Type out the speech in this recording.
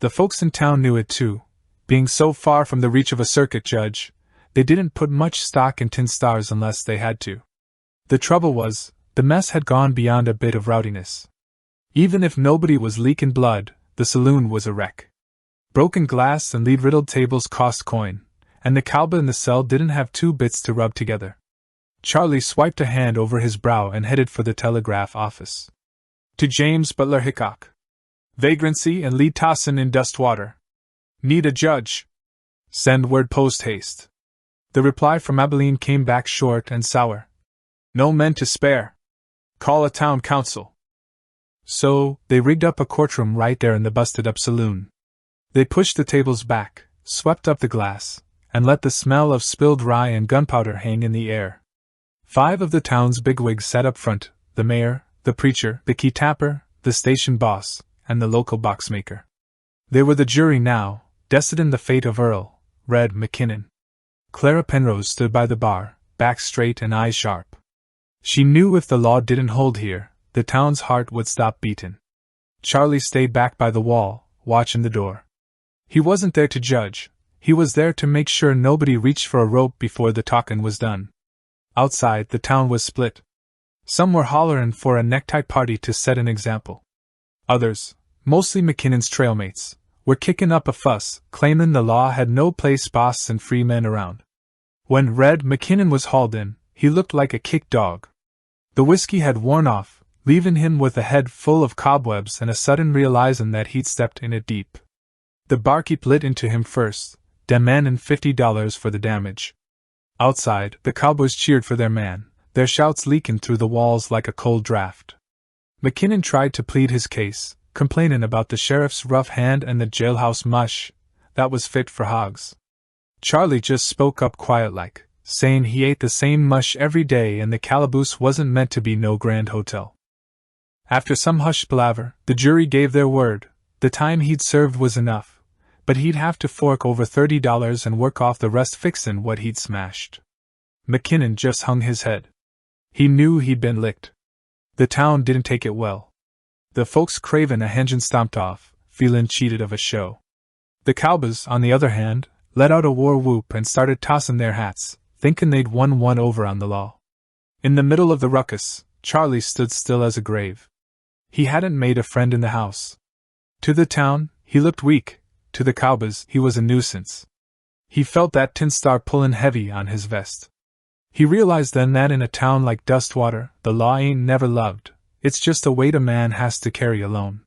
The folks in town knew it too. Being so far from the reach of a circuit judge, they didn't put much stock in tin stars unless they had to. The trouble was, the mess had gone beyond a bit of rowdiness. Even if nobody was leaking blood, the saloon was a wreck. Broken glass and lead-riddled tables cost coin, and the cowboy in the cell didn't have two bits to rub together. Charlie swiped a hand over his brow and headed for the telegraph office. To James Butler Hickok. Vagrancy and lead tossin' in Dustwater. Need a judge. Send word post haste. The reply from Abilene came back short and sour. No men to spare. Call a town council. So, they rigged up a courtroom right there in the busted-up saloon. They pushed the tables back, swept up the glass, and let the smell of spilled rye and gunpowder hang in the air. 5 of the town's bigwigs sat up front, the mayor, the preacher, the key tapper, the station boss, and the local boxmaker. They were the jury now, destined in the fate of Earl, Red McKinnon. Clara Penrose stood by the bar, back straight and eyes sharp. She knew if the law didn't hold here, the town's heart would stop beating. Charlie stayed back by the wall, watching the door. He wasn't there to judge, he was there to make sure nobody reached for a rope before the talkin' was done. Outside, the town was split. Some were hollerin' for a necktie party to set an example. Others, mostly McKinnon's trailmates, were kicking up a fuss, claiming the law had no place boss and free men around. When Red McKinnon was hauled in, he looked like a kicked dog. The whiskey had worn off, leaving him with a head full of cobwebs and a sudden realizing that he'd stepped in it deep. The barkeep lit into him first, demanding $50 for the damage. Outside, the cowboys cheered for their man, their shouts leaking through the walls like a cold draft. McKinnon tried to plead his case, complaining about the sheriff's rough hand and the jailhouse mush that was fit for hogs. Charlie just spoke up quiet-like, saying he ate the same mush every day and the calaboose wasn't meant to be no grand hotel. After some hushed palaver, the jury gave their word. The time he'd served was enough, but he'd have to fork over $30 and work off the rest fixin' what he'd smashed. McKinnon just hung his head. He knew he'd been licked. The town didn't take it well. The folks cravin' a hengine stomped off, feelin' cheated of a show. The cowboys, on the other hand, let out a war whoop and started tossin' their hats, thinkin' they'd won one over on the law. In the middle of the ruckus, Charlie stood still as a grave. He hadn't made a friend in the house. To the town, he looked weak. To the cowboys, he was a nuisance. He felt that tin star pullin' heavy on his vest. He realized then that in a town like Dustwater, the law ain't never loved, it's just a weight a man has to carry alone.